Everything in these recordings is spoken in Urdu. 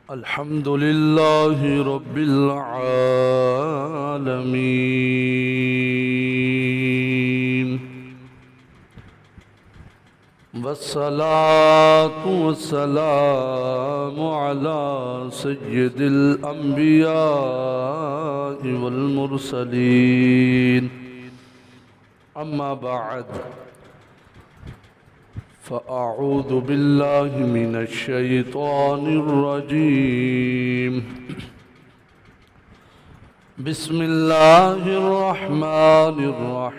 الحمد لله رب العالمين والصلاة والسلام على سيد الأنبياء والمرسلين أما بعد فأعوذ بالله من الشيطان الرجيم بسم الله الرحمن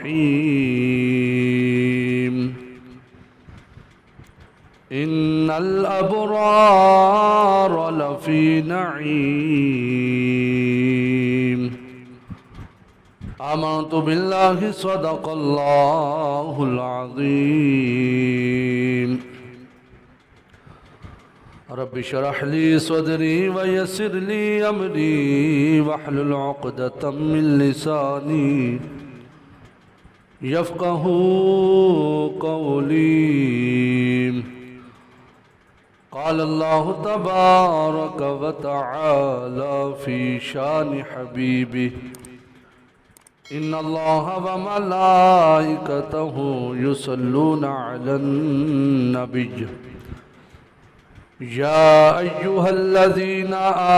الرحيم إن الأبرار لفي نعيم آمنت بالله صدق الله العظيم رب اشرح لي صدري ويسر لي أمري واحلل عقدة من لساني يفقهوا قولي قال الله تبارك وتعالى في شان حبيبه إن الله وملائكته يصلون على النبي يا أيها الذين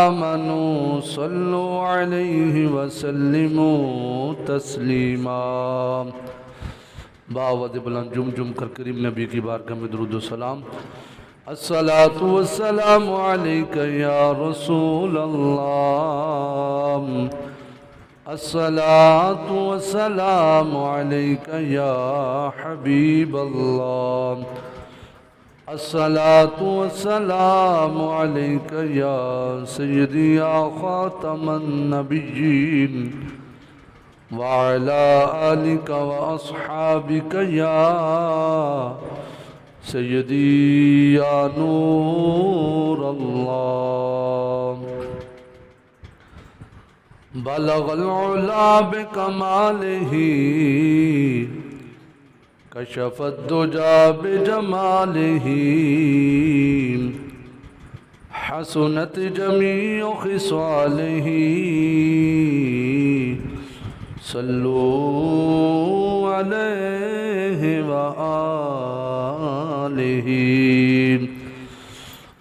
آمنوا صلوا عليه وسلموا تسليما باوجہ بلند جم کر کریم نبی کی بارگاہ میں درود و سلام الصلاة والسلام عليك يا رسول الله الصلاة والسلام عليك يا حبيب الله الصلاة والسلام عليك يا سيدي يا خاتم النبيين وعلى آلك وأصحابك يا سيدي يا نور الله بلغ العلا بکمالہ کشف الدجا بجمالہ حسنت جمیع خصالہ صلوا علیہ وآلہ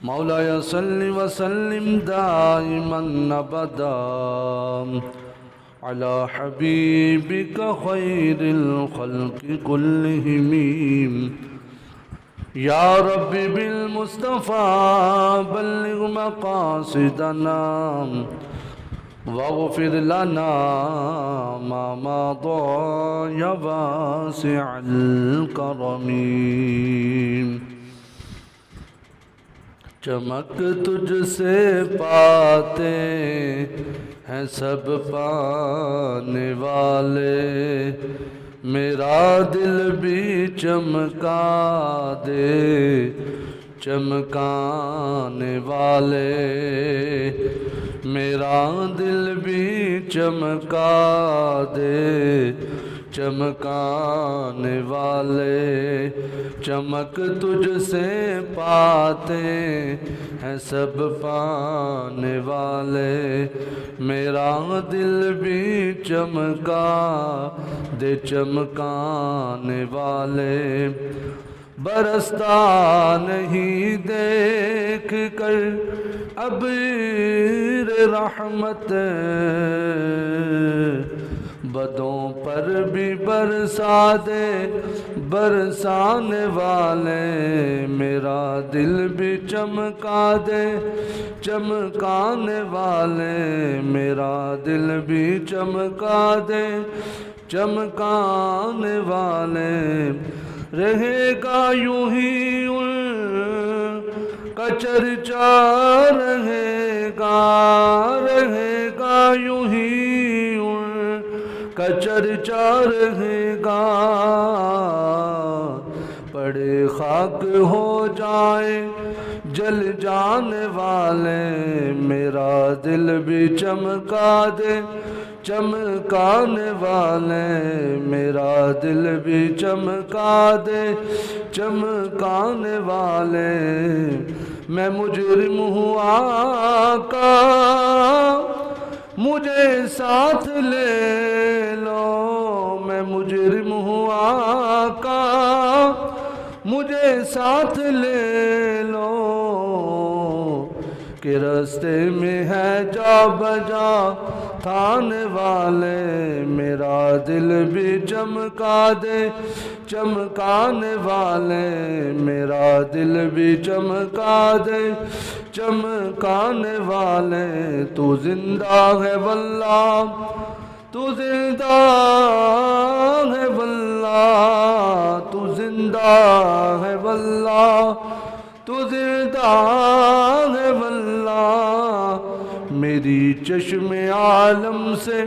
مولاي صل وسلم دائما ابدا على حبيبك خير الخلق كلهم يا رب بالمصطفى بلغ مقاصدنا واغفر لنا ما مضى يا واسع الكرم چمک تجھ سے پاتے ہیں سب پانے والے میرا دل بھی چمکا دے چمکانے والے میرا دل بھی چمکا دے چمکانے والے چمک تجھ سے پاتے ہیں سب پانے والے میرا دل بھی چمکا دے چمکانے والے برستا نہیں دیکھ کر ابر رحمت بدوں پر بھی برسا دے برسانے والے میرا دل بھی چمکا دے چمکانے والے میرا دل بھی چمکا دے چمکانے والے رہے گا یوں ہی ان کا چرچا رہے گا یوں ہی ان کا چرچا رہے گا پڑے خاک ہو جائے جل جانے والے میرا دل بھی چمکا دے چمکانے والے میرا دل بھی چمکا دے چمکانے والے میں مجرم ہوں آقا مجھے ساتھ لے لو میں مجرم ہوں آقا مجھے ساتھ لے لو کہ رستے میں ہے جا بجا تھانے والے میرا دل بھی چمکا دے چمکانے والے میرا دل بھی چمکا دے چمکانے والے تو زندہ ہے واللہ تو زندہ ہے واللہ تو زندہ ہے واللہ تو زندہ ہے واللہ میری چشم عالم سے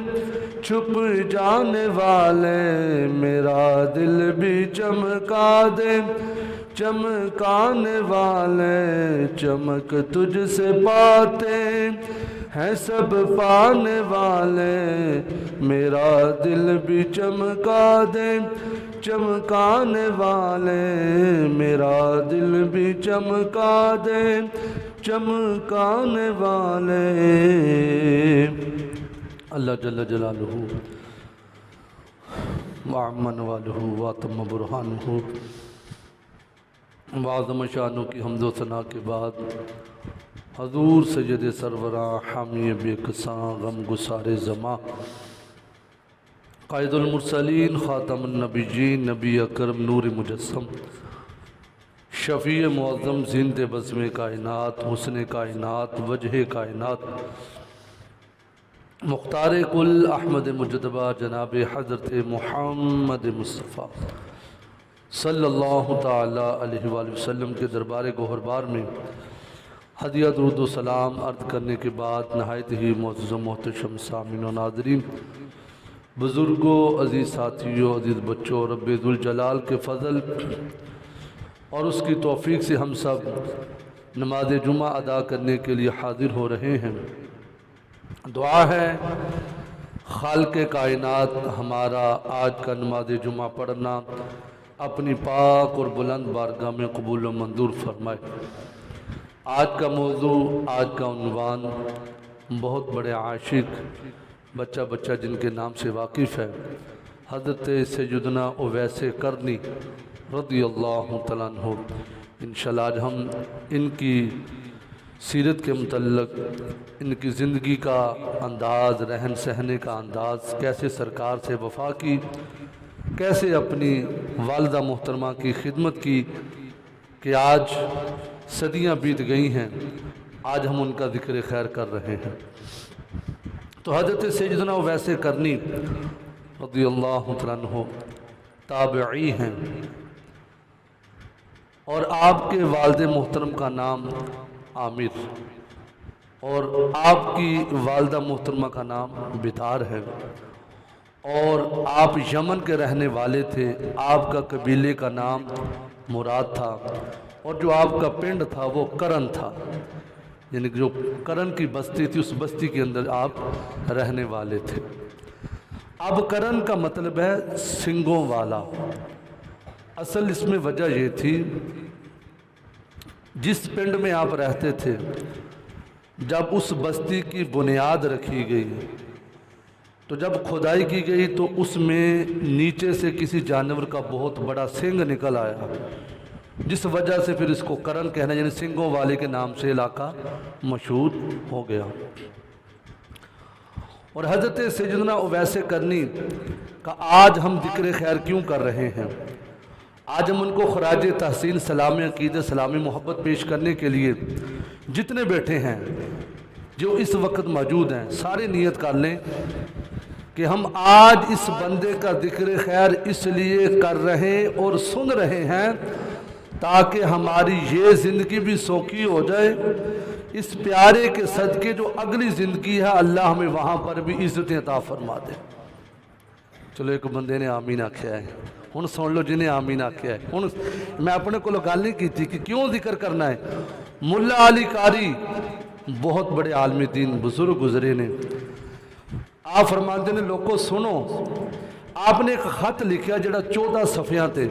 چھپ جانے والے میرا دل بھی چمکا دے چمکانے والے چمک تجھ سے پاتے ہیں سب پانے والے میرا دل بھی چمکا دے چمکانے والے میرا دل بھی چمکا دے چمکانے والے اللہ جل جلالہ وعمن والہ واتم برہانہ وعظم شانہ کی حمد و ثنا کے بعد حضور سید سروراں حامی بے کساں غم گسار زماں قائد المرسلین خاتم النبیین نبی اکرم نور مجسم شفیع معظم زند بزم کائنات حسن کائنات وجہ کائنات مختار کل احمد مجتبہ جناب حضرت محمد مصطفیٰ صلی اللہ تعالی علیہ وآلہ وسلم کے دربار گوہربار میں ہدیہ درود و سلام عرض کرنے کے بعد نہایت ہی معزز و محتشم سامعین و ناظرین بزرگوں عزیز ساتھیوں عزیز بچوں رب ذوالجلال کے فضل اور اس کی توفیق سے ہم سب نماز جمعہ ادا کرنے کے لیے حاضر ہو رہے ہیں دعا ہے خالق کائنات ہمارا آج کا نماز جمعہ پڑھنا اپنی پاک اور بلند بارگاہ میں قبول و منظور فرمائے آج کا موضوع آج کا عنوان بہت بڑے عاشق بچہ جن کے نام سے واقف ہے حضرت سیدنا اویس کرنی رضی اللہ تعالیٰ عنہ انشاءاللہ آج ہم ان کی سیرت کے متعلق ان کی زندگی کا انداز رہن سہنے کا انداز کیسے سرکار سے وفا کی کیسے اپنی والدہ محترمہ کی خدمت کی کہ آج صدیاں بیت گئی ہیں آج ہم ان کا ذکر خیر کر رہے ہیں تو حضرت سیدنا اویس کرنی رضی اللہ تعالیٰ عنہ تابعی ہیں اور آپ کے والد محترم کا نام عامر اور آپ کی والدہ محترمہ کا نام بطار ہے اور آپ یمن کے رہنے والے تھے آپ کا قبیلے کا نام مراد تھا اور جو آپ کا پنڈ تھا وہ کرن تھا یعنی جو کرن کی بستی تھی اس بستی کے اندر آپ رہنے والے تھے اب کرن کا مطلب ہے سنگوں والا اصل اس میں وجہ یہ تھی جس پنڈ میں آپ رہتے تھے جب اس بستی کی بنیاد رکھی گئی تو جب کھدائی کی گئی تو اس میں نیچے سے کسی جانور کا بہت بڑا سنگ نکل آیا جس وجہ سے پھر اس کو کرن کہنا یعنی سنگوں والے کے نام سے علاقہ مشہور ہو گیا اور حضرت سیدنا اویس کرنی کا آج ہم ذکر خیر کیوں کر رہے ہیں آج ہم ان کو خراج تحسین سلام عقیدت سلام محبت پیش کرنے کے لیے جتنے بیٹھے ہیں جو اس وقت موجود ہیں سارے نیت کر لیں کہ ہم آج اس بندے کا ذکر خیر اس لیے کر رہے اور سن رہے ہیں تاکہ ہماری یہ زندگی بھی سوکھی ہو جائے اس پیارے کے صدقے جو اگلی زندگی ہے اللہ ہمیں وہاں پر بھی عزت عطا فرما دے چلو ایک بندے نے آمین آکھیا ہے ہن سن لو جنہیں آمین آکھیا ہے ہن میں اپنے کو گل نہیں کی تھی کہ کیوں ذکر کرنا ہے ملا علی قاری بہت بڑے عالم دین بزرگ گزرے نے آپ فرماتے نے لوگوں سنو آپ نے ایک خط لکھیا جڑا 14 صفحیاں تے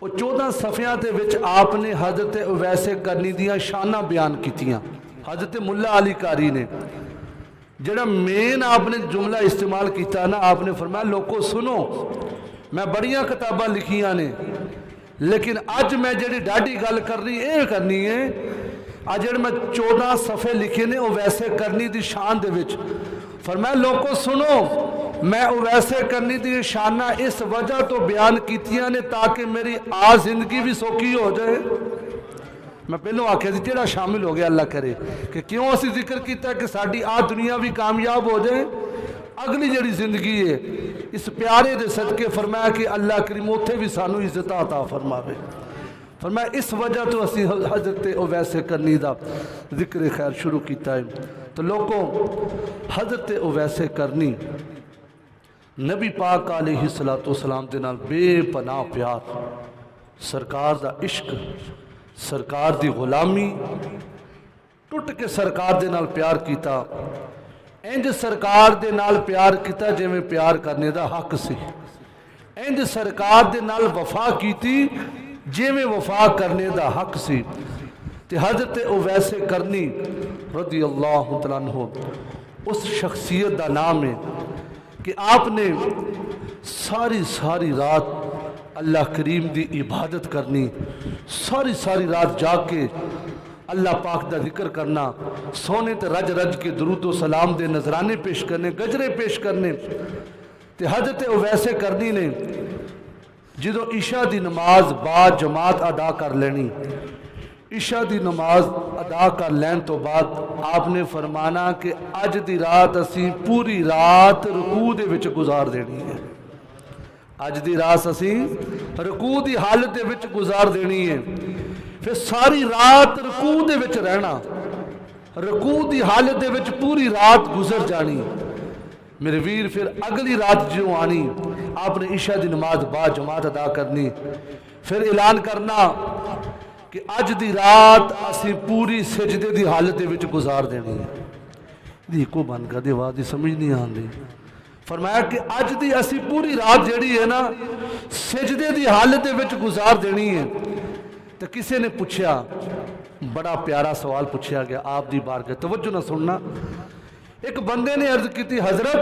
وہ 14 صفحیاں دے وچ آپ نے حضرت اویس کرنی دیاں شاناں بیان کیتیاں. حضرت ملا علی قاری نے جڑا مین آپ نے جملہ استعمال کیتا نا، آپ نے فرمایا لوگو سنو، میں بڑیاں کتاباں لکھیاں نے لیکن اج میں جڑی ڈاڈی گل کرنی ہے اج جڑے میں 14 صفحے لکھے نے اویس کرنی دی شان دے وچ. فرمایا لوگو سنو، میں اویس کرنی دی شانہ اس وجہ تو بیان کیتیاں نے تاکہ میری زندگی بھی سوکھی ہو جائے. میں پہلوں آکھیا تھی جڑا شامل ہو گیا اللہ کرے کہ کیوں اسی ذکر کیتا ہے کہ ساڈی دنیا بھی کامیاب ہو جائے، اگلی جڑی زندگی ہے اس پیارے دے صدقے. فرمایا کہ اللہ کریم اوتھے بھی سانو عزت عطا فرماوے. فرمایا اس وجہ تو اسی حضرت اویس کرنی دا ذکر خیر شروع کیتا ہے. تو لوگوں، حضرت اویس کرنی نبی پاک علیہ السلام دے نال بے پناہ پیار، سرکار دا عشق، سرکار دی غلامی، ٹوٹ کے سرکار دے نال پیار کیتا. انج سرکار دے نال پیار کیتا جے میں پیار کرنے دا حق سی. انج سرکار دے نال وفا کیتی جے میں وفا کرنے دا حق سی. تے حضرت اویس کرنی رضی اللہ تعالیٰ عنہ اس شخصیت دا نام ہے کہ آپ نے ساری رات اللہ کریم دی عبادت کرنی، ساری رات جا کے اللہ پاک دا ذکر کرنا، سونے تے رج رج کے درود و سلام دے نذرانے پیش کرنے، گجرے پیش کرنے. تے حضرت اویس کرنی نے جدو عشاء دی نماز با جماعت ادا کر لینی، عشاء دی نماز ادا کر لین تو بعد آپ نے فرمانا کہ اج دی رات اسی پوری رات رکوع دے وچ گزار دینی ہے. اج دی رات اسی رکوع دی حالت دے وچ گزار دینی ہے. پھر ساری رات رکوع دے وچ رہنا، رکوع دی حالت دے وچ پوری رات گزر جانی. میرے ویر پھر اگلی رات جو آنی آپ نے عشاء دی نماز با جماعت ادا کرنی، پھر اعلان کرنا کہ اج دی رات اسی پوری سجدے دی حالت دے وچ گزار دینی ہے. دیکھو بن کر دی آواز دی سمجھ نہیں آندی. فرمایا کہ اج دی اسی پوری رات جڑی ہے نا سجدے دی حالت دے وچ گزار دینی ہے. تو کسی نے پوچھا، بڑا پیارا سوال پوچھا گیا آپ دی بارگاہ، توجہ نہ سننا. ایک بندے نے عرض کی تھی حضرت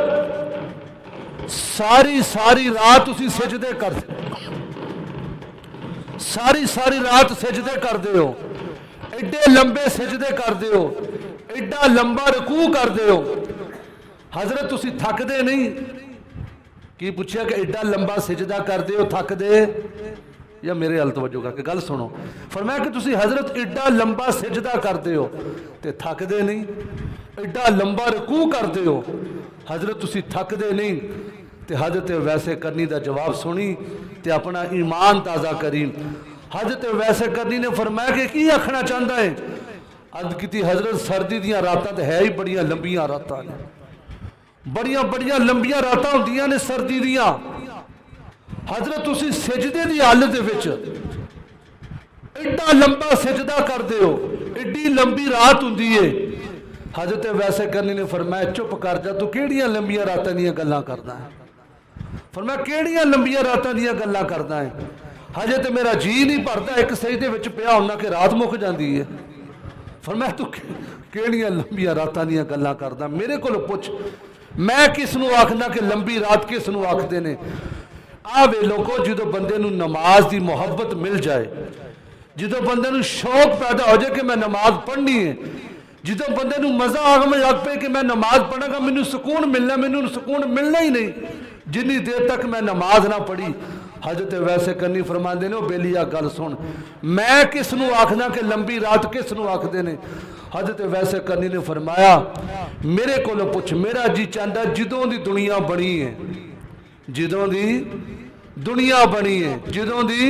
ساری رات اسی سجدے کر دے، ساری رات سجدے کر دے ہو، ایڈے لمبے سجدے کر دے ہو، ایڈا لمبا رکوع کر دے ہو، حضرت اسی تھک دے نہیں؟ کی پوچھا کہ ایڈا لمبا سجدہ کر دے ہو تھک دے؟ یا میرے حل توجہ کر کے گل سنو. فرمایا کہ تسی حضرت ایڈا لمبا سجدہ کر دے ہو تے تھک دے نہیں؟ ایڈا لمبا رکوع کر دے ہو حضرت تسی تھک دے نہیں؟ تے حضرت اویس کرنی دا جواب سنی تے اپنا ایمان تازہ کری. حضرت اویس کرنی نے فرمایا کہ کی آکھنا چاہتا ہے؟ عرض کیتی حضرت سردی دیاں راتاں تے ہے ہی بڑیاں لمبیاں راتاں نے، بڑیاں لمبیاں راتاں ہوندیاں نے سردی دیاں. حضرت اسی سجدے دی حالت دے وچ ایڈا لمبا سجدہ کر دے ہو، ایڈی لمبی رات ہوندی ہے. حضرت اویس کرنی نے فرمایا چپ کر جا، تو کیڑیاں لمبیاں راتاں دیاں گلاں کردا ہے؟ فرمایا کیڑیاں لمبیاں راتاں دیاں گلاں کردا ہے؟ ہجے تے میرا جی نہیں بھردا ایک سجدے وچ پیا ہونا کہ رات مک جاندی ہے. فرمایا تو کیڑیاں لمبیاں راتاں دیاں گلاں کردا؟ میرے کولوں پوچھ، میں کس نو آکھنا کہ لمبی رات کس نو آکھدے نے؟ آوے لوگو جدو بندے نو نماز دی محبت مل جائے، جدو بندے نو شوق پیدا ہو جائے کہ میں نماز پڑھنی ہے، جدو بندے نو مزہ آگے لگ پہ کہ میں نماز پڑھا گا مینوں سکون ملنا، مینوں سکون ملنا ہی نہیں جنی دیر تک میں نماز نہ پڑھی. حضرت اویس کرنی فرماندے نے بیلیا گل سن، میں کس نو آکھنا کہ لمبی رات کس نو آکھدے نے؟ حضرت اویس کرنی نے فرمایا میرے کولو پوچھ، میرا جی چاہتا جدوں دی دنیا بنی ہے، جدوں دی دنیا بنی ہے، جدوں دی،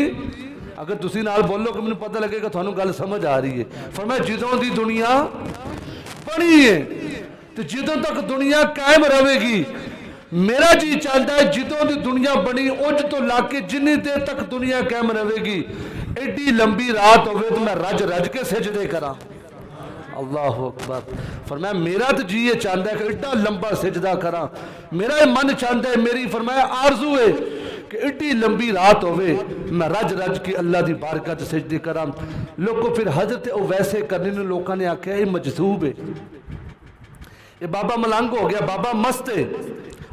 اگر تسی نال بولو کہ مجھے پتہ لگے کہ تھانوں گل سمجھ آ رہی ہے. فرمایا جدوں دی دنیا بنی ہے تو جدوں تک دنیا قائم رہے گی. میرا جی چاہتا ہے جدوں دی دنیا بنی اونج تو لا کے جنی دیر تک دنیا قائم رہے گی ایڈی لمبی رات ہوئے تو میں رج رج کے سجدے کراں. اللہ اکبر. فرمایا میرا تو جی یہ چاہتا ہے کہ ایڈا لمبا سجدہ کراں، میرا من چاہتا ہے، میری فرمایا آرزو ہے کہ ایڈی لمبی رات ہوئے میں رج رج کے اللہ دی بارگاہ تے سجدے کراں. لوگوں پھر حضرت اویسے کرنے نے لوگوں نے آکھیا یہ مجذوب ہے, یہ بابا ملنگ ہو گیا, بابا مست ہے.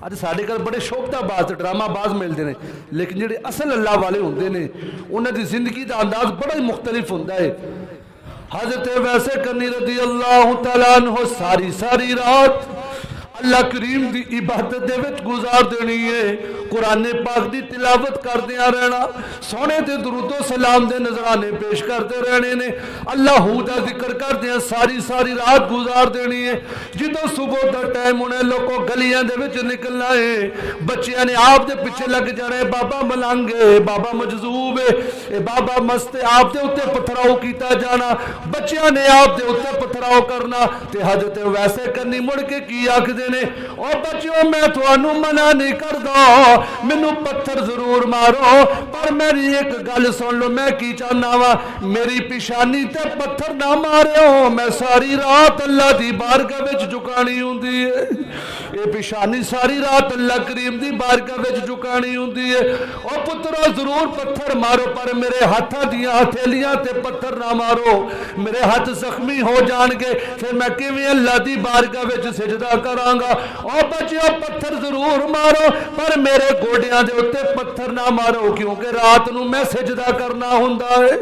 اج ساڈے گھر بڑے شوبدہ باز ڈرامہ باز ملتے ہیں, لیکن جڑے اصل اللہ والے ہوندے نے انہاں دی زندگی دا انداز بڑا ہی مختلف ہوندا ہے. حضرت ویسے کرنی رضی اللہ تعالیٰ عنہ ساری ساری رات اللہ کریم دی عبادت دے وچ گزار دینی ہے, قرآن پاک دی تلاوت کردیاں رہنا, سونے تے درود و سلام دے نذرانے پیش کرتے رہنے نے, اللہ دا ذکر کردیاں ساری ساری رات گزار دینی ہے. جدو صبح دا ٹائم ہونے لوگوں گلیاں دے وچ نکلنا ہے, بچیاں نے آپ دے پیچھے لگ جانے, بابا ملنگ ہے, بابا مجذوب ہے, اے بابا مست ہے, آپ دے اتے پتھراؤ کیتا جانا, بچیاں نے آپ دے اتے پتھراؤ کرنا. تے حضرت ویسے کرنی مڑ کے کی آکھ دے نے, او بچیوں میں تھانوں منع نہیں کردا, مینوں پتھر ضرور مارو پر میری ایک گل سن لو, میں کی چاہنا وا میری پیشانی تے پتھر نہ مارو, میں ساری رات اللہ دی بارگاہ وچ جھکانی ہوندی ہے, اے پیشانی ساری رات اللہ کریم دی بارگاہ وچ جھکانی ہوندی ہے. او پترو ضرور پتھر مارو پر میرے ہاتھاں دیاں ہتھیلیاں تے پتھر نہ مارو, میرے ہاتھ زخمی ہو جان گے, پھر میں کیویں اللہ دی بارگاہ وچ سجدہ کراں گا. او بچیو پتھر ضرور مارو پر میرے گوڑیاں دے اتے پتھر نہ مارو, کیونکہ رات نو میں سجدہ کرنا ہوندا ہے.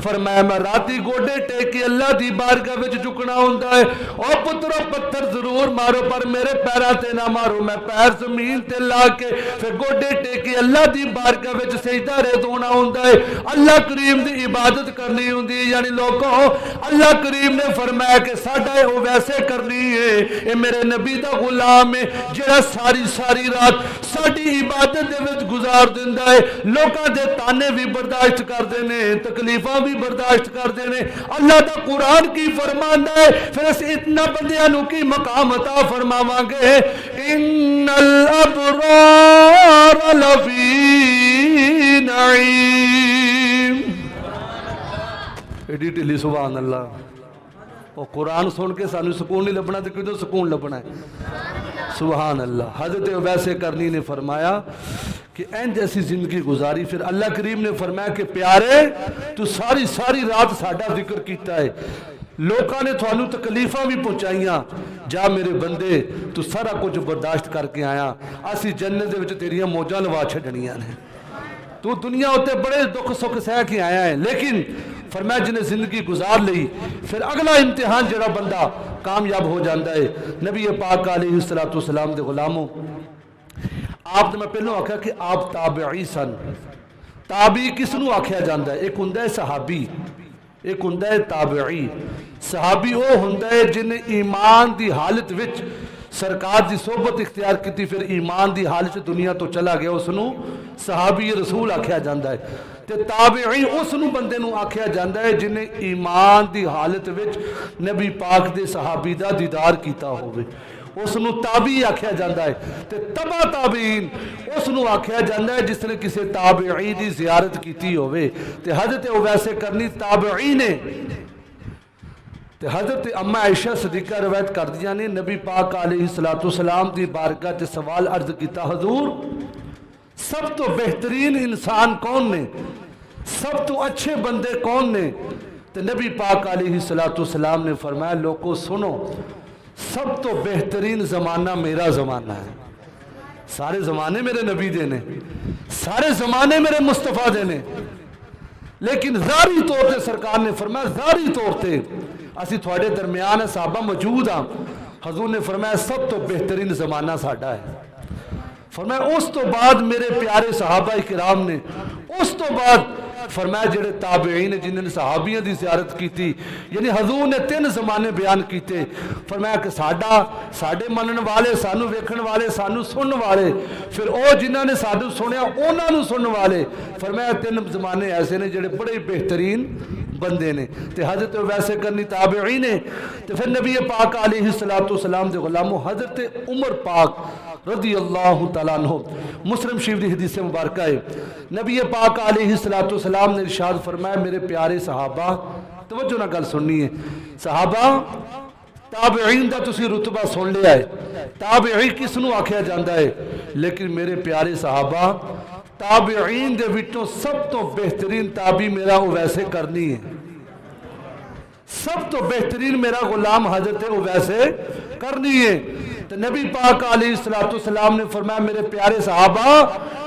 فرمایا میں راتی گوڑے ٹیک اللہ دی بارگاہ وچ جھکنا ہوندا ہے. او پترو پتھر ضرور مارو پر میرے پیراں تے نہ مارو, میں پیر زمین تے لا کے پھر گوڑے ٹیک اللہ دی بارگاہ وچ سجدہ رہنا ہوندا ہے, اللہ کریم دی عبادت کرنی ہوندی ہے. یعنی لوگوں اللہ کریم نے فرمایا کہ ساڈا او ویسے کرنی ہے, اے میرے نبی دا غلام ہے جڑا ساری ساری رات ساڈی عبادت دے وچ گزار دیندا ہے, لوکاں دے تانے بھی برداشت کردے نے, تکلیفاں بھی برداشت کردے نے. اللہ دا قرآن کی فرماندا ہے, پھر اس اتنا بندیاں نو کی مقام عطا فرماواں گے, ان الابرار لفی نعیم. ایڈی ٹھلی سبحان اللہ. اور قرآن سن کے سانو سکون نہیں لبنا تو کدوں سکون لبنا ہے. سبحان اللہ. حضرت ویسے کرنی نے فرمایا کہ این جیسی زندگی گزاری. پھر اللہ کریم نے فرمایا کہ پیارے تو ساری ساری رات ساڈا ذکر کیتا ہے, لوکاں نے تھانوں تکلیفاں بھی پہنچائیاں, جا میرے بندے تو سارا کچھ برداشت کر کے آیا, اسی جنت دے وچ تیریاں موجاں لوا چھڈنیاں نے, تو دنیا ہوتے بڑے دکھ سکھ سہ کے آیا ہے. لیکن فرمایا جنہیں زندگی گزار لئی, پھر اگلا امتحان جڑا بندہ کامیاب ہو جاندہ ہے. نبی پاک علیہ السلام دے غلاموں, آپ نے میں پہلوں آکھا کہ آپ تابعی سن. تابعی کس نو آکھیا جاندہ ہے؟ ایک ہندہ ہے صحابی, ایک ہندہ ہے تابعی. صحابی وہ ہندہ ہے جنہیں ایمان دی حالت وچ سرکار دی صحبت اختیار کی تھی, پھر ایمان دی حالت دنیا تو چلا گیا, اس نو صحابی رسول آکھیا جاندہ ہے. تے تابعی اس نو بندے نو آکھیا جاندہ ہے جنہیں ایمان دی حالت وچ نبی پاک دے صحابی دا دیدار کیتا ہوئے, اس نو تابعی آکھیا جاندہ ہے. تے تبع تابعین اس نو آکھیا جاندہ ہے جس نے کسی تابعی دی زیارت کیتی ہوئے. تے حضرت ویسے کرنی تابعی نے, تے حضرت اما عائشہ صدیقہ روایت کر دیا نے, نبی پاک علیہ السلام دی بارگاہ تے سوال عرض کیتا, حضور سب تو بہترین انسان کون نے, سب تو اچھے بندے کون نے؟ تے نبی پاک علیہ السلام نے فرمایا, لوگوں سنو, سب تو بہترین زمانہ میرا زمانہ ہے. سارے زمانے میرے نبی دینے, سارے زمانے میرے مصطفیٰ دینے, لیکن ظاہری طور تے سرکار نے فرمایا, ظاہری طور تے اسی تھوڑے درمیان صحابہ موجود ہاں, حضور نے فرمایا سب تو بہترین زمانہ ساڈا ہے. فرمایا اس تو بعد میرے پیارے صحابہ کرام نے, اس تو بعد فرمایا جڑے تابعین جنہوں نے صحابیوں دی زیارت کی تھی, یعنی حضور نے 3 زمانے بیان کیتے. فرمایا کہ ساڈے منن والے, سانو ویکھن والے, سانو سنن والے, پھر او جنہاں نے سانو سنیا انہاں نو سنن والے. فرمایا 3 زمانے ایسے نے جڑے بڑے بہترین بندے نے. تے حضرت ویسے کرنی تابعی نے. تے پھر نبی پاک علیہ السلام دے غلاموں حضرت عمر پاک رضی اللہ تعالیٰ عنہ, مسلم شریف دی حدیث مبارکہ ہے, نبی پاک علیہ السلام نے ارشاد فرمایا, میرے پیارے صحابہ, توجہ نہ گل سننی ہے, صحابہ تابعین دا تسی رتبہ سن لیا ہے, تابعی کس نو آکھیا جاندہ ہے, لیکن میرے پیارے صحابہ تابعین دے وچوں سب تو بہترین تابعی میرا اویسے کرنی ہے، سب تو بہترین میرا غلام حضرت اویسے کرنی ہے۔ تو نبی پاک علیہ السلام نے فرمایا میرے پیارے صحابہ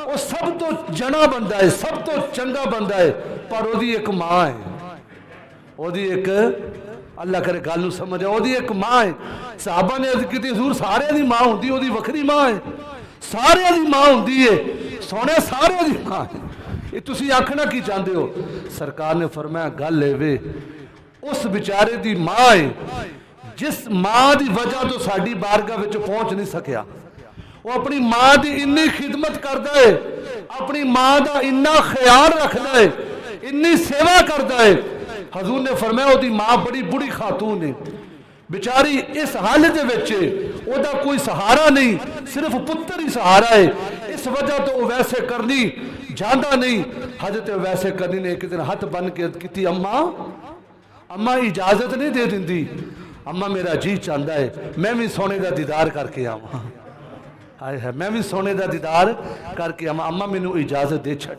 وہ سب تو جنا بندہ ہے، سب تو چنگا بندہ ہے، پر وہ دی ایک ماں ہے، وہ دی ایک اللہ کرے گل نو سمجھا، وہ دی ایک ماں ہے۔ صحابہ نے عرض کی حضور سارے دی ماں ہوندی، وہ دی وکھری ماں ہے، سارے دی ماں ہوندی ہے، سونے سارے دی ماں ہے، یہ تسی آکھنا کی چاہتے ہو؟ سرکار نے فرمایا گل ہے وے اس بیچارے دی ماں ہے جس ماں دی وجہ تو ساڈی بارگاہ وچ پہنچ نہیں سکیا، وہ اپنی ماں دی انی خدمت کردا ہے، اپنی ماں دا انا خیال رکھدا ہے، انی سیوا کردا ہے۔ حضور نے فرمایا وہ دی ماں بڑی بڑی خاتون ہے، بیچاری اس حالت وچے او دا کوئی سہارا نہیں، صرف پتر ہی سہارا ہے، اس وجہ تو اویسے کرنی جاندہ نہیں۔ حضرت اویسے کرنی نے ایک دن ہاتھ بن کے کہتی اماں اجازت نہیں دے دیندی، اماں میرا جی چاہتا ہے میں بھی سونے دا دیدار کر کے آواں، آئے ہے میں بھی سونے دا دیدار کر کے آواں، اماں مینوں اجازت دے چھڑ۔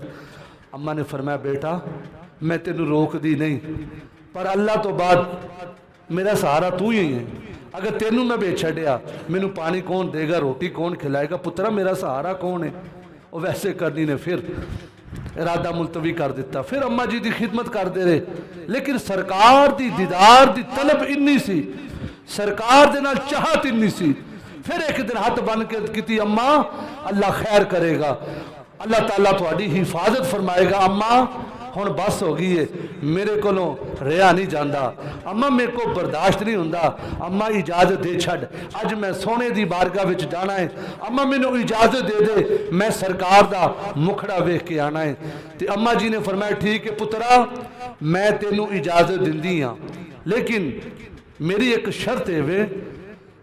اماں نے فرمایا بیٹا میں تینوں روک دی نہیں، پر اللہ تو بعد میرا سہارا تو ہی ہے، اگر تینوں میں بے چھڑیا مینوں پانی کون دے گا، روٹی کون کھلائے گا، پترا میرا سہارا کون ہے؟ وہ ویسے کرنی نے پھر ارادہ ملتوی کر دیتا، پھر اماں جی دی خدمت کر دے رہے، لیکن سرکار دی دیدار دی طلب انی سی، سرکار دے نال چاہت انی سی۔ پھر ایک دن ہاتھ بن کے کیتی اماں اللہ خیر کرے گا، اللہ تعالیٰ تھوڑی حفاظت فرمائے گا، اماں ہن بس ہو گئی ہے، میرے کولوں رہا نہیں جاندا، اماں میرے کو برداشت نہیں ہوندا، اماں اجازت دے چھڑ، اج میں سونے دی بارگاہ وچ جانا ہے، اماں مینوں اجازت دے دے میں سرکار دا مکھڑا ویکھ کے آنا ہے۔ تے اماں جی نے فرمایا ٹھیک ہے پترا میں تینوں اجازت دیندی ہاں، لیکن میری ایک شرط ہے وے،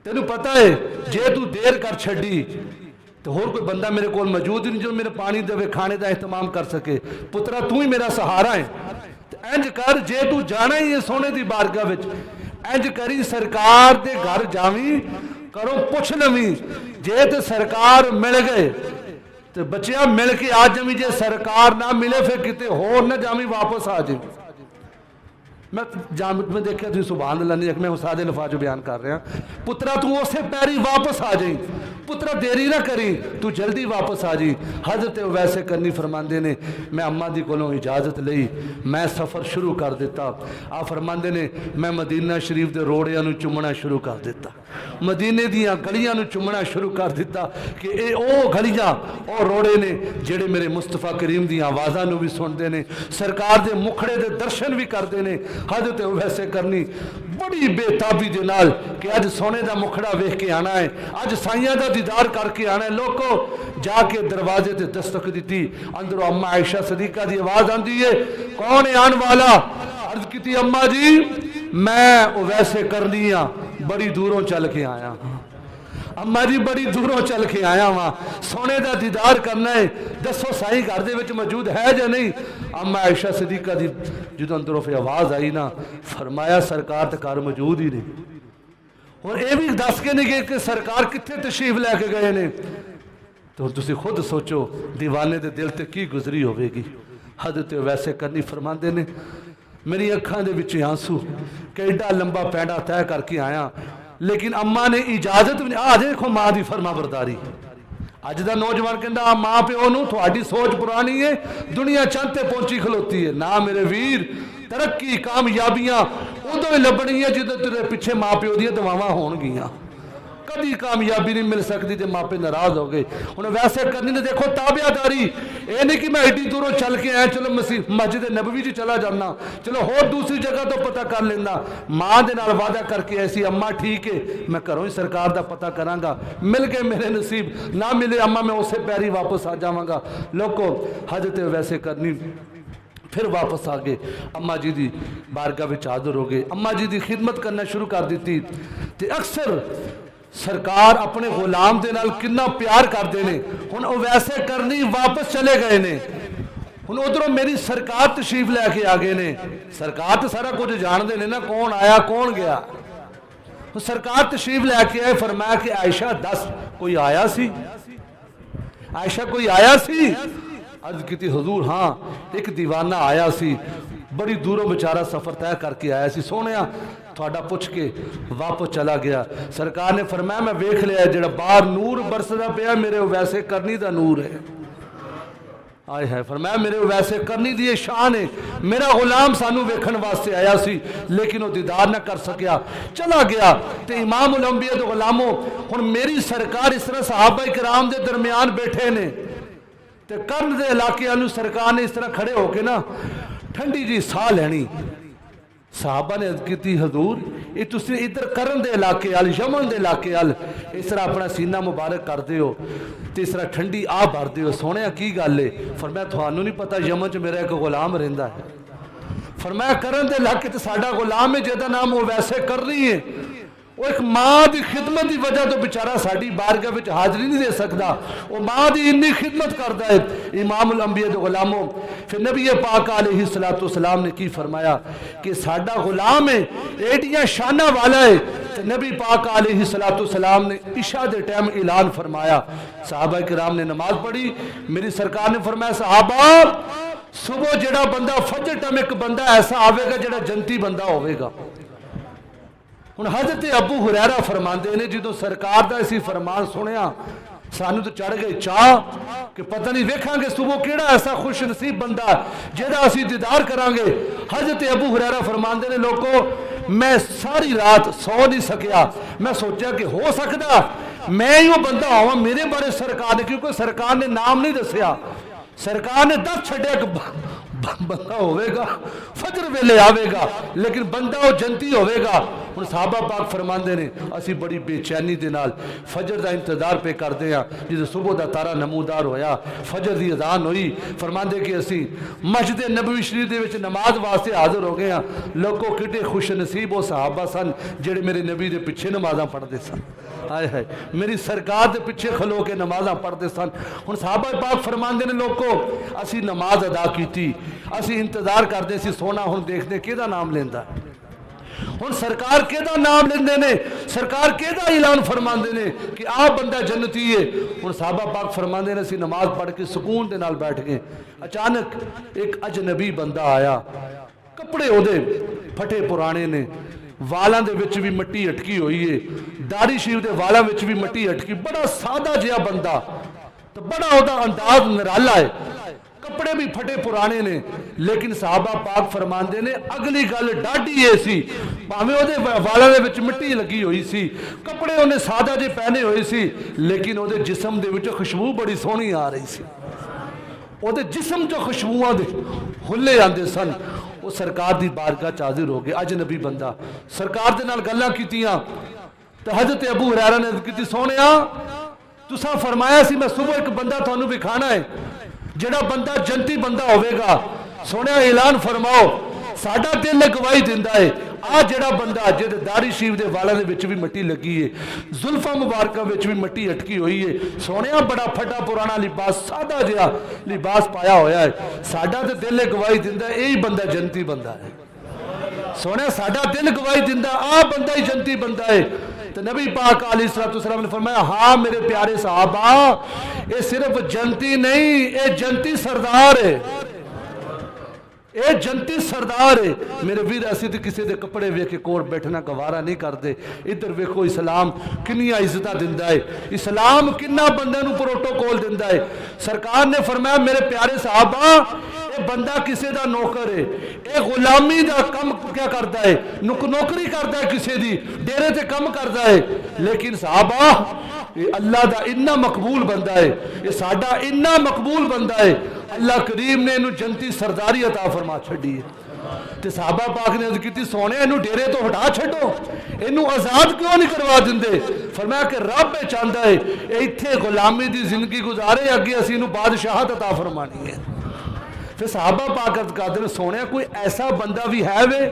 تینوں پتہ ہے جے تو دیر کر چھڑی تو اور کوئی بندہ میرے کول موجود نہیں جو میرے پانی دے کھانے دا اہتمام کر سکے، پترا تو ہی میرا سہارا ہے، انج کر جے تو جانا ہی ہے سونے دی بارگاہ وچ، انج کری سرکار دے گھر جاویں کرو پوچھ لویں، جے تے سرکار مل گئے تو بچیا مل کے آ جاویں، جے سرکار نہ ملے پھر کتے ہور نہ جاویں واپس آ جاویں۔ میں جامع میں دیکھا تھی سبحان اللہ نہیں، میں سادے لفظ جو بیان کر رہے ہیں، پترا تو اسے پیری واپس آ جائیں، پترا دیری نہ کری تو جلدی واپس آ جائیں۔ حضرت ویسے کرنی فرماندے نے میں اماں دی کولوں اجازت لئی، میں سفر شروع کر دیتا، آپ فرماندے نے میں مدینہ شریف دے روڑیاں نو چمنا شروع کر دیتا، مدینے دیاں گلیاں نو چمنا شروع کر دیتا کہ اے او گلیاں او روڑے نے جڑے میرے مصطفیٰ کریم دیاں آوازاں نو بھی سن دے نے، سرکار دے مکھڑے دے درشن بھی کر دے نے۔ حضرت ویسے کرنی بڑی بے تابی دے نال کہ اج سونے دا مکھڑا ویکھ کے آنا ہے، اج سائیاں دا دیدار کر کے آنا ہے، لوگوں جا کے دروازے تے دستک دیتی، اندروں اماں عائشہ صدیقہ دی آواز آندی ہے کون ہے آن والا؟ عرض کیتی اماں جی میں ویسے کرنی ہاں بڑی دوروں چل کے آیا ہاں، اماں جی بڑی دوروں چل کے آیا ہاں، سونے دا دیدار کرنا ہے، دسو سائی گھر دے وچ موجود ہے یا نہیں؟ اماں عائشہ صدیقہ دی جدوں اندروں پہ آواز آئی نا، فرمایا سرکار تے گھر موجود ہی نہیں، اور اے بھی دس کے نہیں گئے کہ سرکار کتنے تشریف لے کے گئے نے، تو تسی خود سوچو دیوانے دے دل تے کی گزری ہوئے گی۔ حضرت ویسے کرنی فرماندے نے میری اکھاں دے وچ آنسو کہ ایڈا لمبا پینڈا طے کر کے آیا، لیکن اماں نے اجازت بھی نہیں، آ دیکھو ماں دی فرما برداری، اج دا نوجوان کہندا ماں پیو نو تھوڑی سوچ پرانی ہے، دنیا چند تے پہنچی کھلوتی ہے، نہ میرے ویر ترقی کامیابیاں ادوں ہی لبنی ہے جدوں تیرے پیچھے ماں پیو دیاں دعاواں ہون گیاں، کبھی کامیابی نہیں مل سکتی تے ماں پہ ناراض ہو گئے۔ انہیں ویسے کرنی نے دیکھو تابعہ داری، اے نہیں کہ میں ایڈی دوروں چل کے آیا چلو مسجد نبوی جی چلا جانا، چلو ہو دوسری جگہ تو پتہ کر لینا، ماں دے نال وعدہ کر کے ایسی اماں ٹھیک ہے میں گھروں ہی سرکار دا پتہ کراں گا، مل گئے میرے نصیب، نہ ملے اماں میں اسے پیری واپس آ جاواں گا۔ لوگوں حضرت ویسے کرنی پھر واپس آگے اماں جی دی بارگاہ وچ حاضر ہو گئے، اماں جی دی خدمت کرنا شروع کر دیتی، تے اکثر سرکار اپنے غلام دے نال کنا پیار کر دے نے، ہن او ویسے کرنی واپس چلے گئے نے، ہن ادھروں میری سرکار تشریف لے کے آ گئے نے، سرکار تو سارا کچھ جان دے نے نا کون آیا کون گیا، سرکار تشریف لے کے آئے، فرمایا کہ عائشہ دس کوئی آیا سی، عائشہ کوئی آیا سی؟ عرض کی حضور ہاں ایک دیوانہ آیا سی بڑی دوروں بیچارہ سفر طے کر کے آیا سی سونیا تھوڑا پوچھ کے واپس چلا گیا سرکار نے فرمایا میں ویکھ لیا جڑا باہر نور برسدا پیا میرے ویسے کرنی دا نور ہے آئے ہے فرمایا میرے ویسے کرنی دی شان ہے میرا غلام سانو ویکھن واسطے آیا سی لیکن وہ دیدار نہ کر سکیا چلا گیا تے امام الانبیاء دے غلاموں ہن میری سرکار اس طرح صحابہ کرام دے درمیان بیٹھے نے تے کرن دے علاقے والوں سرکار نے اس طرح کھڑے ہو کے نا ٹھنڈی جی ساہ لینی صحابہ نے عرض کی حضور یہ تسی ادھر کرن دے علاقے وال یمن دے علاقے وال اس طرح اپنا سینہ مبارک کر دیو تے اس طرح ٹھنڈی آ بھر دیو سونے کی گل ہے فرمایا تھانوں نہیں پتہ یمن چ میرا ایک غلام رہندا ہے فرمایا کرن دے علاقے تے ساڈا غلام ہے جہدا نام وہ ویسے کر رہی ہے وہ ایک ماں دی خدمت دی وجہ تو بیچارہ ساڈی بارگاہ وچ حاضری نہیں دے سکدا وہ ماں دی انی خدمت کردا ہے امام الانبیاء دے غلاموں پھر نبی پاک علیہ الصلوۃ والسلام نے کی فرمایا کہ ساڈا غلام ہے ایڈیاں شاناں والا ہے تے نبی پاک علیہ الصلوۃ والسلام نے عشاء دے ٹائم اعلان فرمایا صحابہ کرام نے نماز پڑھی میری سرکار نے فرمایا صحابہ صبح جڑا بندہ فجر ٹائم ایک بندہ ایسا آوے گا جڑا جنتی بندہ ہوے گا ہن حضرت ابو ہریرہ فرماندے نے جدوں سرکار دا اسی فرمان سنیا سانو تو چڑھ گئے چاہ کہ پتہ نہیں ویکھاں گے صبح کیڑا ایسا خوش نصیب بندہ جہاں اسی دیدار کران گے حضرت ابو ہریرہ فرماندے نے لوگوں میں ساری رات سو نہیں سکیا میں سوچا کہ ہو سکتا میں ہی وہ بندہ ہوا میرے بارے سرکار نے کیونکہ سرکار نے نام نہیں دسیا سرکار نے دس چھڑیا کہ بندہ ہوئے گا فجر ویلے آوے گا لیکن بندہ وہ جنتی ہوئے گا ان صحابہ پاک فرماندے نے اسی بڑی بے چینی دے نال فجر دا انتظار پہ کر دیا جس صبح دا تارا نمودار ہویا فجر دی اذان ہوئی فرماندے کہ اسی مسجد نبوی شریف دے وچ نماز واسطے حاضر ہو گئے ہیں لوگوں کٹے خوش نصیب وہ صحابہ سن جڑے میرے نبی دے پیچھے نمازاں پڑھدے سن آئے ہے میری سرکار دے پیچھے کھلو کے نمازاں پڑھدے سن ہن صحابہ پاک فرماندے نے لوگوں اسی نماز ادا کیتی اسی انتظار کردے سی سونا ہن دیکھتے کیدا نام لیندا ہن سرکار کیدا نام لیندے نے سرکار کیدا اعلان فرماندے نے کہ آپ بندہ جنتی ہے ہن صحابہ پاک فرماندے نے اسی نماز پڑھ کے سکون دے نال بیٹھ گئے اچانک ایک اجنبی بندہ آیا کپڑے او دے پھٹے پرانے نے والاں دے وچ بھی مٹی اٹکی ہوئی ہے داڑھی شریف دے والاں وچ بھی مٹی اٹکی بڑا سادہ جہا بندہ تو بڑا او دا انداز نرالا ہے کپڑے بھی پھٹے پرانے نے لیکن صحابہ پاک فرماندے نے اگلی گل ڈاڈی یہ سی پاویں او دے والاں دے وچ مٹی لگی ہوئی سی کپڑے انہیں سادہ جے پہنے ہوئے سی لیکن او دے جسم دے وچ خوشبو بڑی سونی آ رہی سی او دے جسم جو خوشبوواں دے ہلے آندے سن وہ سرکار دی بارگاہ چ حاضر ہو گئے اجنبی بندہ سرکار دے نال گلاں کیتیاں تے حضرت ابو ہریرہ نے کیتی سونیا تساں فرمایا سی میں صبح ایک بندہ تھانوں وکھانا ہے جڑا بندہ جنتی بندہ ہوئے گا سونیا اعلان فرماؤ ساڈا دل گواہی دیندا ہے آ جڑا بندہ جہدے داڑھی شریف دے والاں دے وچ بھی مٹی لگی ہے زلفاں مبارکاں وچ بھی مٹی اٹکی ہوئی ہے سونیا بڑا پھٹا پرانا لباس سادہ جہا لباس پایا ہویا ہے ساڈا تے دل گواہی دیندا ہے یہی بندہ جنتی بندہ ہے سونیا ساڈا دل گواہی دیندا آ بندہ ہی جنتی بندہ ہے تو نبی پاک علیہ السلام نے فرمایا ہاں میرے پیارے صحابہ یہ صرف جنتی نہیں یہ جنتی سردار ہے اے جنتی سردار ہے میرے ویر ایسی تو کسی دے کپڑے ویکھ کے کول بیٹھنا گوارا نہیں کرتے ادھر ویکھو اسلام کنیا عزتاں دیندا ہے اسلام کنا بندے نو پروٹوکول دیندا ہے سرکار نے فرمایا میرے پیارے صحابہ اے بندہ کسی دا نوکر ہے اے غلامی دا کم کیا کرتا ہے نوکری کرتا ہے کسی دی ڈیرے تے کم کرتا ہے لیکن صحابہ یہ اللہ دا اتنا مقبول بندہ ہے یہ ساڈا اتنا مقبول بندہ ہے اللہ کریم نے انہوں جنتی سرداری عطا فرما چھڑی ہے تے صحابہ پاک نے عرض کیتی سونے انہوں ڈیرے تو ہٹا چھڑو انہوں آزاد کیوں نہیں کروا دیندے فرمایا کہ رب چاہتا ہے ایتھے غلامی دی زندگی گزارے اگے اسی انہوں بادشاہت عطا فرمانی ہے پھر صحابہ پاک عرض کرتے ہیں سونے کوئی ایسا بندہ بھی ہے وے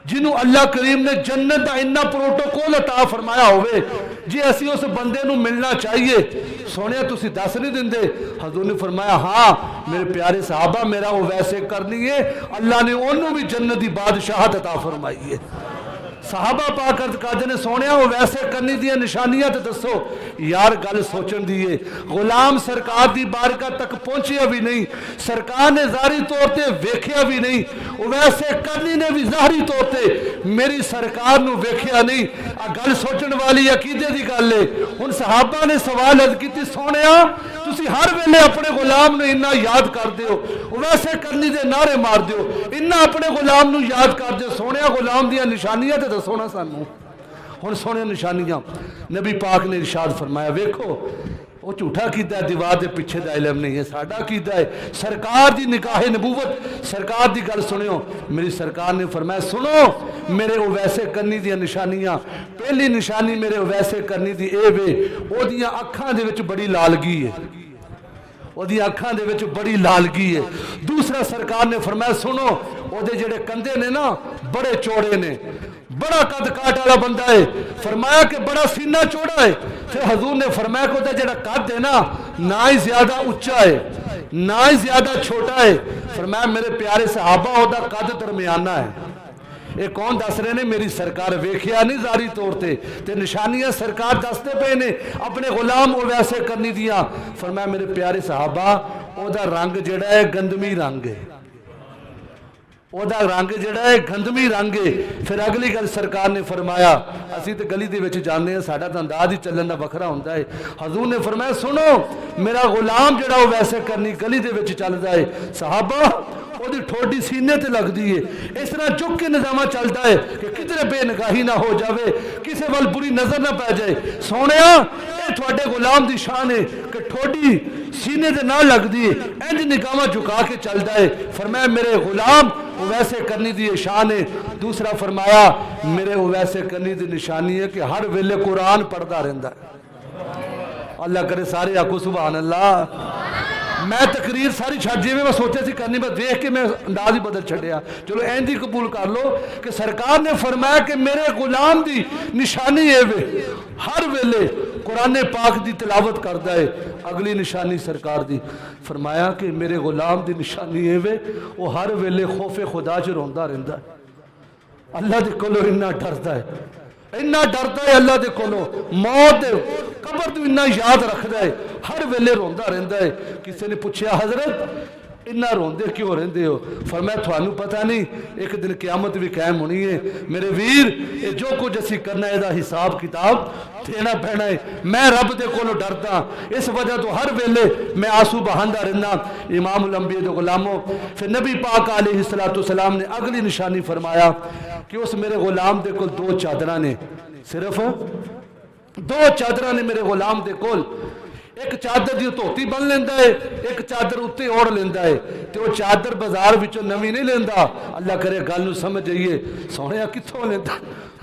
جنہوں اللہ کریم نے جنت دا اتنا پروٹوکول عطا فرمایا ہوئے جی اسی اس بندے نو ملنا چاہیے سونے تسی دس نہیں دیندے حضور نے فرمایا ہاں میرے پیارے صحابہ میرا وہ ویسے کرنی ہے اللہ نے انہوں بھی جنت دی بادشاہت عطا فرمائی ہے صحابہ پاک عرض کرتے نے سونے وہ ویسے کرنی دیا نشانیاں تے دسو. یار گل سوچن دیئے غلام سرکار دی بارگاہ تک پہنچیا بھی نہیں, سرکار نے ظاہری طور تے ویکھیا بھی نہیں, وہ ویسے کرنی نے بھی ظاہری طور تے میری سرکار نو ویکھیا نہیں. گل سوچن والی عقیدے دی گل ہے. ہن صحابہ نے سوال عرض کیتی سونیا تسی ہر ویلے اپنے غلام نو اتنا یاد کر دیو, ویسے کرنی دے نعرے مار دیو, اتنا اپنے غلام نو یاد کر دیو. سونیا غلام دیا نشانیاں تے دسو نا سانو. ہن سونے نشانیاں نبی پاک نے ارشاد فرمایا ویکھو وہ جھوٹا کیتا ہے دیوار دے پیچھے دا علم نہیں ہے, ساڈا کیتا ہے سرکار دی نکاح نبوت سرکار دی گل سنیو. میری سرکار نے فرمایا سنو میرے او ویسے کرنی دی نشانیاں. پہلی نشانی میرے او ویسے کرنی دی اے وے او دیاں اکھاں دے وچ بڑی لالگی ہے, او دی اکھاں دے وچ بڑی لالگی ہے. دوسرا سرکار نے فرمایا سنو او دے جڑے کندھے نے نا بڑے چوڑے نے, بڑا قد کاٹ والا بندہ ہے. فرمایا کہ بڑا سینہ چوڑا ہے. پھر حضور نے فرمایا کہ جڑا قد ہے نا نہ ہی زیادہ اونچا ہے نہ ہی زیادہ چھوٹا ہے. فرمایا میرے پیارے صحابہ او دا قد درمیانہ ہے. یہ کون دس رہے نے؟ میری سرکار ویکھیا نہیں ظاہری طور تے نشانیاں سرکار دستے پے نے اپنے غلام او ویسے کرنی دیا. فرمایا میرے پیارے صحابہ او دا رنگ جڑا ہے گندمی رنگ ہے, او دا رنگ جڑا ہے گندمی رنگ ہے. پھر اگلی گل سرکار نے فرمایا اسی تے گلی دے وچ جانے ہیں ساڈا تے انداز ہی چلن دا وکھرا ہوندا ہے. حضور نے فرمایا سنو میرا غلام جڑا او ویسے کرنی گلی دے وچ چلدا ہے صحابہ وہ دی ٹھوڈی سینے تے لگ دی ہے, اس طرح چک کے نظامہ چلتا ہے کہ کدھر بے نگاہی نہ ہو جاوے, کسے وال بری نظر نہ پہ جائے. سونیا اے تھوڑے غلام دی شان ہے کہ ٹھوڈی سینے تے نہ لگ دی ہے, انج نگاہاں جھکا کے چلتا ہے. فرمایا میرے غلام وہ ویسے کرنی دی شان ہے. دوسرا فرمایا میرے وہ ویسے کرنی دی نشانی ہے کہ ہر ویلے قرآن پڑھتا رہندا ہے. اللہ کرے سارے آکو سبحان اللہ. میں تقریر ساری چھٹ جی میں سوچے سی کرنی, میں دیکھ کے میں انداز ہی بدل چھڑیا. چلو این دی قبول کر لو کہ سرکار نے فرمایا کہ میرے غلام دی نشانی ہے وے ہر ویلے قرآن پاک دی تلاوت کرتا ہے. اگلی نشانی سرکار دی فرمایا کہ میرے غلام دی نشانی ہے وے وہ ہر ویلے خوف خدا چ روندا رہندا ہے. اللہ دے کولو اتنا ڈردا ہے, اتنا ڈردا ہے اللہ دے کولو, موت دے قبر تو اتنا یاد رکھدا ہے, ہر ویلے روندا رہندا ہے. کسی نے پوچھا حضرت اتنا روندے کیوں رہندے ہو؟ فرمایا تھانوں پتہ نہیں ایک دن قیامت بھی قائم ہونی ہے میرے ویر, یہ جو کچھ اسی کرنا ہے دا حساب کتاب دینا پینا ہے. میں رب دے کولو ڈردا اس وجہ تو ہر ویلے میں آنسو بہاندا رہنا. امام الانبیاء دے غلاموں پھر نبی پاک علیہ السلام نے اگلی نشانی فرمایا کہ اس میرے غلام دے کول دو چادراں نے, صرف دو چادراں نے میرے غلام دے کول. ایک چادر دی دھوتی بن لیندا ہے, ایک چادر اتنے اوڑھ لیندا ہے. تے وہ چادر بازار وچوں نویں نہیں لیندا. اللہ کرے گل نو سمجھ آئیے سونیا کتھوں لیندا؟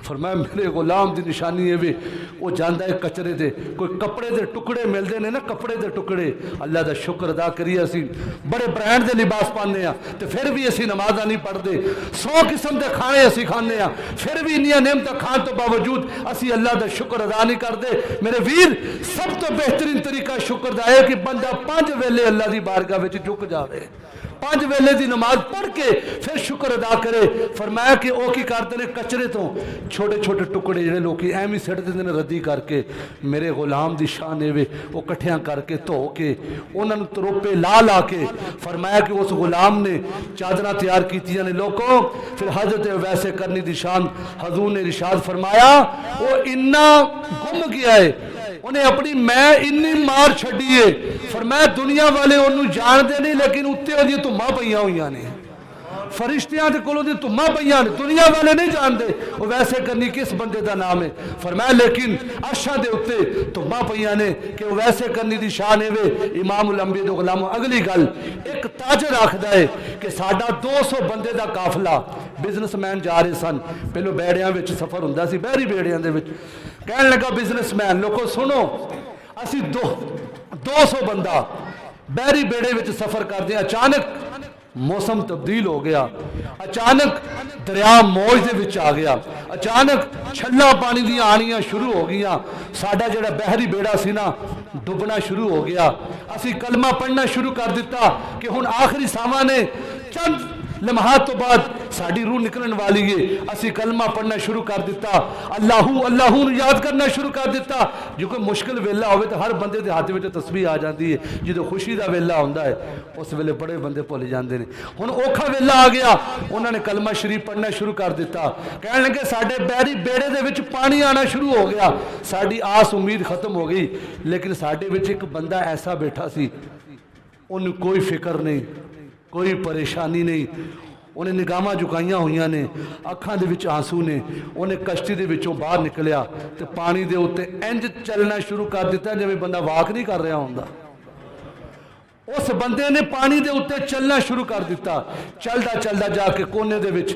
فرمایا میرے غلام دی نشانی ہے وے وہ جاندا ہے کچرے دے کوئی کپڑے دے ٹکڑے ملدے نے نا, کپڑے دے ٹکڑے. اللہ دا شکر ادا کریے اسی بڑے برانڈ دے لباس پانے ہاں تے پھر بھی اسی نمازاں نہیں پڑھدے, 100 قسم دے کھانے اسی کھانے ہاں پھر بھی انیاں نعمتاں کھان تو باوجود اسی اللہ دا شکر ادا نہیں کردے. میرے ویر سب تو بہترین طریقہ شکر دا ہے کہ بندہ 5 ویلے اللہ دی بارگاہ وچ جھک جاوے, 5 ویلے دی نماز پڑھ کے پھر شکر ادا کرے. فرمایا کہ او کی کرتے نے کچرے تو چھوٹے چھوٹے ٹکڑے جڑے لوکی ایویں سٹ دیندے نے ردی کر کے, میرے غلام دی شان ہے وہ کٹھیاں کر کے دھو کے انہاں نوں تروپے لا لا کے. فرمایا کہ اس غلام نے چادراں تیار کیتیاں نے لوگوں. پھر حضرت ویسے کرنی دی شان حضور نے ارشاد فرمایا وہ اتنا گم گیا ہے انہیں اپنی میں انی مار چھڑی ہے. فرمایا دنیا والے انہوں جان دے نہیں لیکن اتنے ہو دیئے تمہاں پہیاں ہوئیاں نے, فرشتیاں دے کولوں دی تمہاں پہیاں نے, دنیا والے نہیں جان دے وہ ویسے کرنی کس بندے دا نام ہے. فرمایا لیکن عرشاں دے اتے تمہاں پہیاں نے کہ وہ ویسے کرنی دی شان ہے وے. امام الانبیاء دے غلاموں اگلی گل ایک تاجر آکھدا ہے کہ ساڈا 200 بندے دا قافلہ بزنس مین جا رہے سن. پہلو بیڑیاں وچ سفر ہوندا سی, بحری بیڑیاں دے وچ. کہنے لگا بزنس مین لوگوں سنو اسی 200 بندہ بحری بیڑے وچ سفر کر دیا. اچانک موسم تبدیل ہو گیا, اچانک دریا موج دے وچ آ گیا, اچانک چھلا پانی دیاں آنیاں شروع ہو گیا. ساڈا جڑا بحری بیڑا سی نا ڈبنا شروع ہو گیا. اسی کلمہ پڑھنا شروع کر دیتا کہ ہن آخری ساواں نے چند لمحات تو بعد ساری روح نکلن والی ہے، اسی کلمہ پڑھنا شروع کر دیتا، اللہ اللہ یاد کرنا شروع کر دیتا۔ جو کوئی مشکل ویلا ہوئے تو ہر بندے دے ہاتھ میں تسبیح آ جاتی ہے، جدو خوشی دا ویلا ہوندا ہے اس ویلے بڑے بندے بھول جاندے نے۔ ہن اوکھا ویلا آ گیا، انہوں نے کلمہ شریف پڑھنا شروع کر دیتا، کہنے لگے ساڈے بیری بیڑے دے وچ پانی آنا شروع ہو گیا، ساری آس امید ختم ہو گئی، لیکن ساڈے وچ ایک بندہ ایسا بیٹھا سی، انہوں کوئی فکر نہیں، کوئی پریشانی نہیں، انہیں نگاہاں جھکائیاں ہوئیاں نے، اکھاں دے وچ آنسو نے، انہیں کشتی دے وچوں باہر نکلیا تے پانی دے اوتے انج چلنا شروع کر دیتا جویں بندہ واک نہیں کر رہا ہوندا۔ اس بندے نے پانی دے اوتے چلنا شروع کر دیتا، چلدا چلدا جا کے کونے دے وچ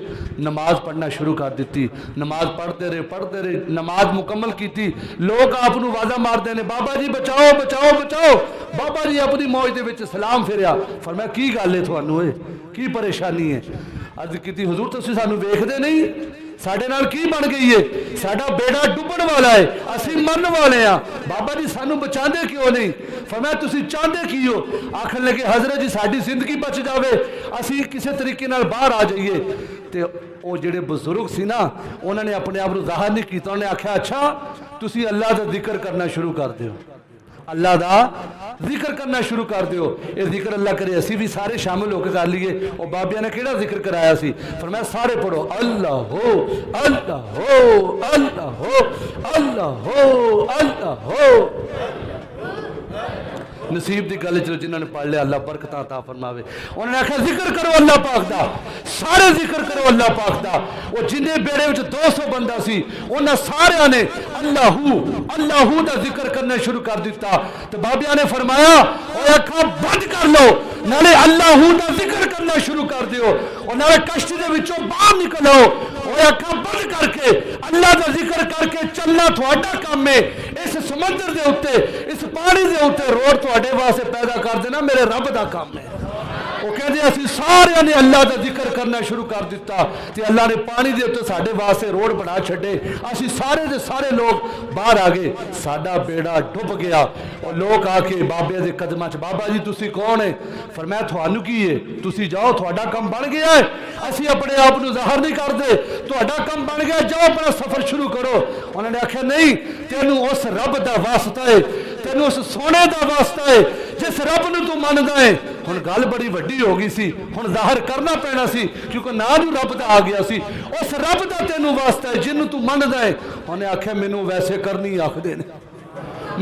نماز پڑھنا شروع کر دیتی، نماز پڑھتے رہے، نماز مکمل کیتی، لوگ آپ نو آوازاں ماردے نے، بابا جی بچاؤ بچاؤ بچاؤ۔ بابا جی اپنی موج دے وچ سلام پھیریا، فرمایا کی گل ہے تھانوں، کی پریشانی ہے؟ عرض کیتی حضور تسی سانوں ویکھدے نہیں، ساڈے نال کی بن گئی ہے؟ ساڈا بیڑا ڈوبن والا ہے، اسی مرن والے ہاں، بابا جی سانوں بچاندے کیوں نہیں؟ فرمایا تسی چاہندے کی ہو؟ آکھن لگے حضرت جی ساڈی زندگی بچ جاوے، اسی کسی طریقے نال باہر آ جائیے۔ تے او جڑے بزرگ سی نا، انہوں نے اپنے آپ کو ظاہر نہیں کیتا، انہوں نے آکھیا اچھا تسی اللہ دا ذکر کرنا شروع کر دیو، اللہ دا ذکر کرنا شروع کر دیو۔ یہ ذکر اللہ کرے، اسی بھی سارے شامل ہو کے کر لیے۔ اور بابیاں نے کیڑا ذکر کرایا سی؟ فرمایا سارے پڑھو اللہ ہو اللہ ہو اللہ ہو اللہ ہو اللہ ہو۔ نصیب دی گل جنہوں نے پڑھ لیا اللہ برکت عطا فرماوے۔ انہوں نے آخیا ذکر کرو اللہ پاک دا، سارے ذکر کرو اللہ پاک دا۔ وہ جنہیں بیڑے وچ 200 بندہ سی، انہاں سارے نے اللہ دا ذکر کرنا شروع کر دیتا۔ تو بابیاں نے فرمایا اوے اکھاں بند کر لو، نالے اللہ دا ذکر کرنا شروع کر دیو، اور نالے کشتی دے وچوں باہر نکلو۔ اوے اکھاں بند کر کے اللہ دا ذکر کر کے چلنا تھوڑا کام ہے۔ اس سمندر دے اوتے، اس پانی دے اوتے روڈ تھوڑے واسطے پیدا کر دینا میرے رب دا کام ہے۔ وہ کہتے ہیں اسی سارے نے اللہ دا ذکر کرنا شروع کر دیتا، تے اللہ نے پانی دے اوتے ساڈے واسطے روڈ بنا چھڈے، اسی سارے دے سارے لوگ باہر آ گئے، ساڈا بیڑا ڈوب گیا۔ اور لوگ آ کے بابے دے قدماں چ، بابا جی تسی کون ہے؟ فرمایا تھانوں کی ہے؟ تسی جاؤ تھوڑا کم بن گیا ہے، اسی اپنے آپ کو ظاہر نہیں کرتے، تھوڑا کم بن گیا، جاؤ اپنا سفر شروع کرو۔ انہوں نے آخیا نہیں، تینوں اس رب دا واسطہ ہے، تینوں اس سونے دا واسطہ ہے جس رب نو تو مندا ہے۔ ہن گل بڑی وڈی ہو گئی سی، ہن ظاہر کرنا پینا سی کیونکہ نا جو رب دا آ گیا سی، اس رب دا تینوں واسطہ ہے جنوں تو مندا ہے۔ انہیں آخیا مینوں ویسے کرنی آکھدے نے،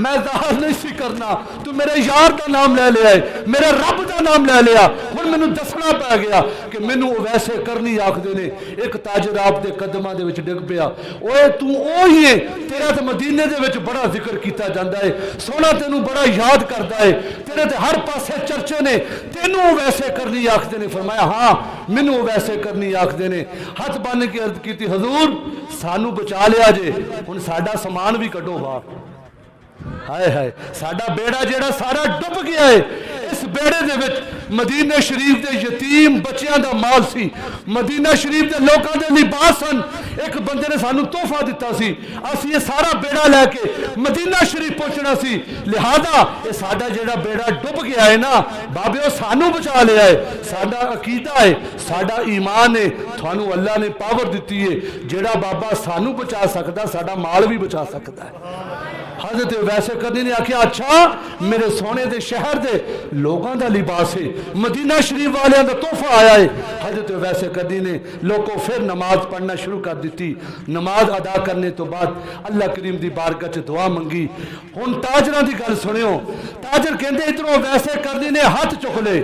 میں ظاہر نہیں سی کرنا، تو میرے یار دا نام لے لیا ہے، میرے رب دا نام لے لیا، ہن مینوں دسنا پا گیا کہ مینوں ویسے کرنی آکھدے نے۔ ایک تاجر آپ دے قدماں دے وچ ڈگ پیا، اوے تو اوہی ہے، تیرا تے مدینے دے وچ بڑا ذکر کیتا جاندا ہے، سونا تینوں بڑا یاد کردا ہے، تیرے تے ہر پاسے چرچے نے، تینوں ویسے کرنی آکھدے نے۔ فرمایا ہاں مینوں ویسے کرنی آکھدے نے۔ ہاتھ بن کے عرض کیتی حضور سانوں بچا لیا جے، ہن ساڈا سامان بھی کڈو باہر۔ ہائے ہائے ساڈا بیڑا جیڑا سارا ڈب گیا ہے۔ اس بیڑے دے وچ مدینہ شریف دے یتیم بچیاں دا مال سی، مدینہ شریف دے لوکاں دے لباس سن۔ ایک بندے نے سانوں تحفہ دیتا سی، اسی یہ سارا بیڑا لے کے مدینہ شریف پہنچنا سی، لہذا یہ ساڈا جیڑا بیڑا ڈب گیا ہے نا بابیو سانوں بچا لیا ہے۔ ساڈا عقیدہ ہے، ساڈا ایمان ہے، تھانوں اللہ نے پاور دیتی ہے، جیڑا بابا سانوں بچا سکدا ساڈا مال بھی بچا سکدا ہے۔ حضرت ویسے کرنی نے آکھیا اچھا میرے سونے دے شہر دے لوگاں دا لباس ہے، مدینہ شریف والیاں دا تحفہ آیا ہے۔ حضرت ویسے کرنی نے لوگوں پھر نماز پڑھنا شروع کر دیتی۔ نماز ادا کرنے تو بعد اللہ کریم دی بارگاہ چ دعا منگی۔ ہن تاجراں دی گل سنیو، تاجر کہندے ادھروں ویسے کرنی نے ہاتھ چک لے،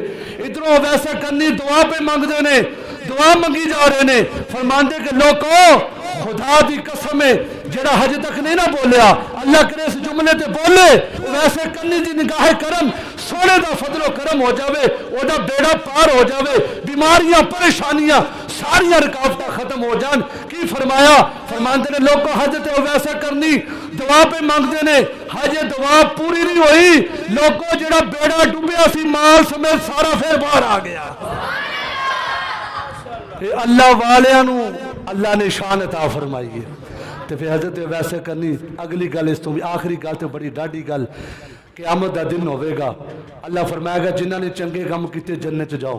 ادھروں ویسے کرنی دعا پہ منگدے نے، دعا منگی جا رہے نے، فرماندے کہ لوگوں خدا دی قسم ہے جڑا حج تک نہیں نہ بولیا اللہ کرے اس جملے تے بولے، ویسے کرنی دی نگاہ کرم سونے دا فضل و کرم ہو جاوے، او دا بیڑا پار ہو جاوے، بیماریاں پریشانیاں ساری رکاوٹاں ختم ہو جان۔ کی فرمایا؟ فرماندے نے لوگوں حج تے ویسے کرنی دعا پہ منگدے نے، حج دعا پوری نہیں ہوئی، لوگوں جڑا بیڑا ڈوبیا سی مال سمیت سارا پھر باہر آ گیا۔ اللہ والیاں نو اللہ نے شان عطا فرمائی ہے۔ تو پھر حضرت ویسے کرنی اگلی گل اس تو بھی آخری گل تو بڑی ڈاڈی گل، قیامت دا دن ہوئے گا، اللہ فرمائے گا جنہاں نے چنگے کام کیتے جنت جاؤ،